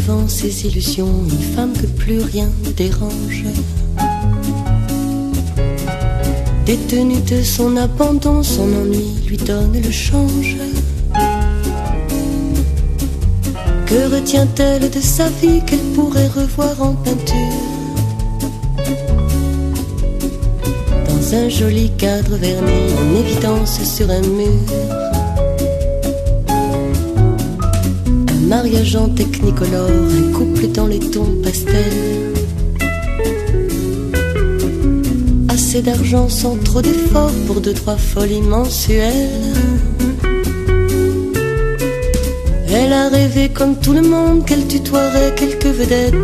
devant ses illusions, une femme que plus rien ne dérange. Détenue de son abandon, son ennui lui donne le change. Que retient-elle de sa vie qu'elle pourrait revoir en peinture? Dans un joli cadre verni, en évidence sur un mur. Un mariage en technicolore, un couple dans les tons pastels. Assez d'argent sans trop d'efforts pour 2-3 folies mensuelles. Elle a rêvé comme tout le monde qu'elle tutoierait quelques vedettes.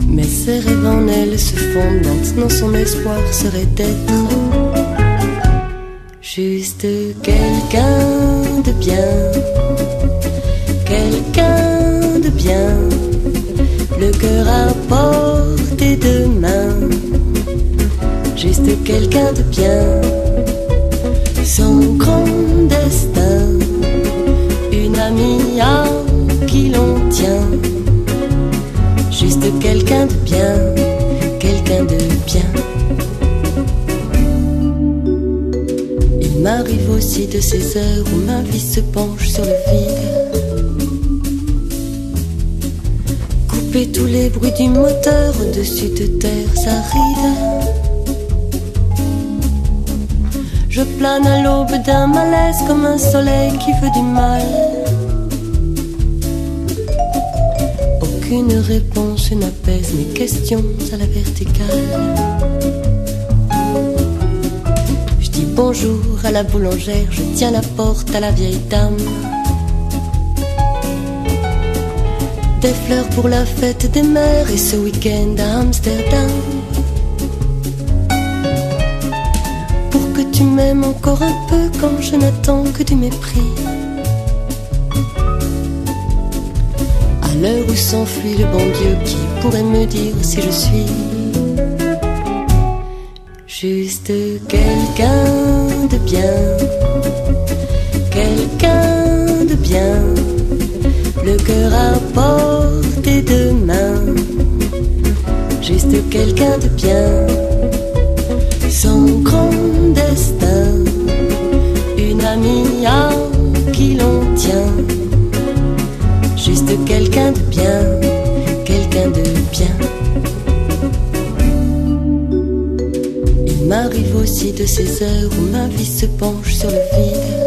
Mais ses rêves en elle se fondent, maintenant son espoir serait d'être juste quelqu'un de bien. Quelqu'un de bien, le cœur à portée de main. Juste quelqu'un de bien, son grand destin, une amie à qui l'on tient. Juste quelqu'un de bien, quelqu'un de bien. Il m'arrive aussi de ces heures où ma vie se penche sur le vide. Couper tous les bruits du moteur au-dessus de terres arides. Je plane à l'aube d'un malaise comme un soleil qui veut du mal. Aucune réponse n'apaise mes questions à la verticale. Je dis bonjour à la boulangère, je tiens la porte à la vieille dame. Des fleurs pour la fête des mères et ce week-end à Amsterdam. Tu m'aimes encore un peu quand je n'attends que du mépris. À l'heure où s'enfuit le bon Dieu, qui pourrait me dire si je suis juste quelqu'un de bien. Quelqu'un de bien, le cœur à portée de main. Juste quelqu'un de bien, son grand destin, une amie à qui l'on tient. Juste quelqu'un de bien, quelqu'un de bien. Il m'arrive aussi de ces heures où ma vie se penche sur le vide.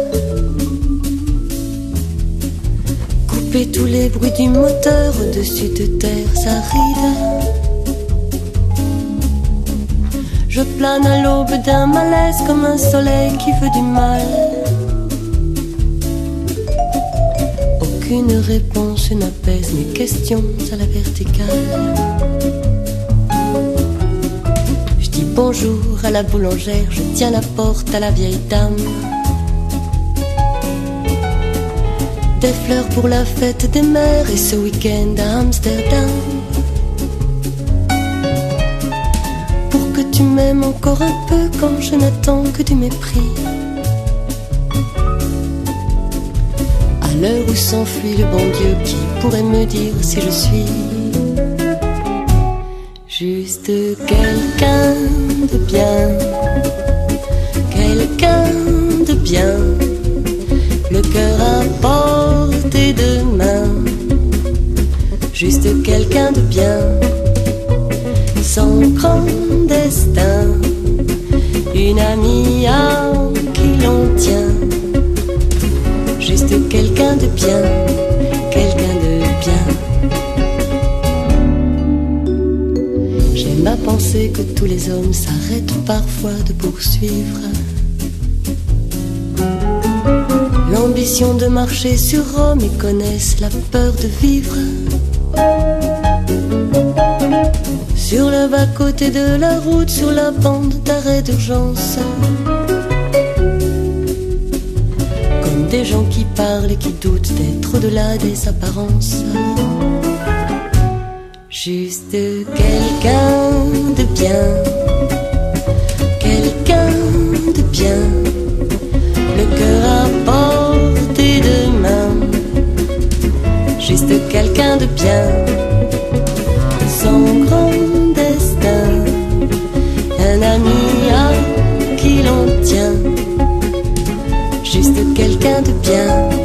Couper tous les bruits du moteur au-dessus de terres arides. Je plane à l'aube d'un malaise comme un soleil qui veut du mal. Aucune réponse n'apaise mes questions à la verticale. Je dis bonjour à la boulangère, je tiens la porte à la vieille dame. Des fleurs pour la fête des mères et ce week-end à Amsterdam. Tu m'aimes encore un peu quand je n'attends que du mépris. À l'heure où s'enfuit le bon Dieu, qui pourrait me dire si je suis juste quelqu'un de bien. Quelqu'un de bien, le cœur à portée de main. Juste quelqu'un de bien, son grand destin, une amie à qui l'on tient. Juste quelqu'un de bien, quelqu'un de bien. J'aime à penser que tous les hommes s'arrêtent parfois de poursuivre l'ambition de marcher sur Rome et connaissent la peur de vivre sur le bas-côté de la route, sur la bande d'arrêt d'urgence. Comme des gens qui parlent et qui doutent d'être au-delà des apparences. Juste quelqu'un de bien. Quelqu'un de bien. Le cœur à portée de main. juste quelqu'un de bien. Son grand destin, un ami à qui l'on tient, juste quelqu'un de bien.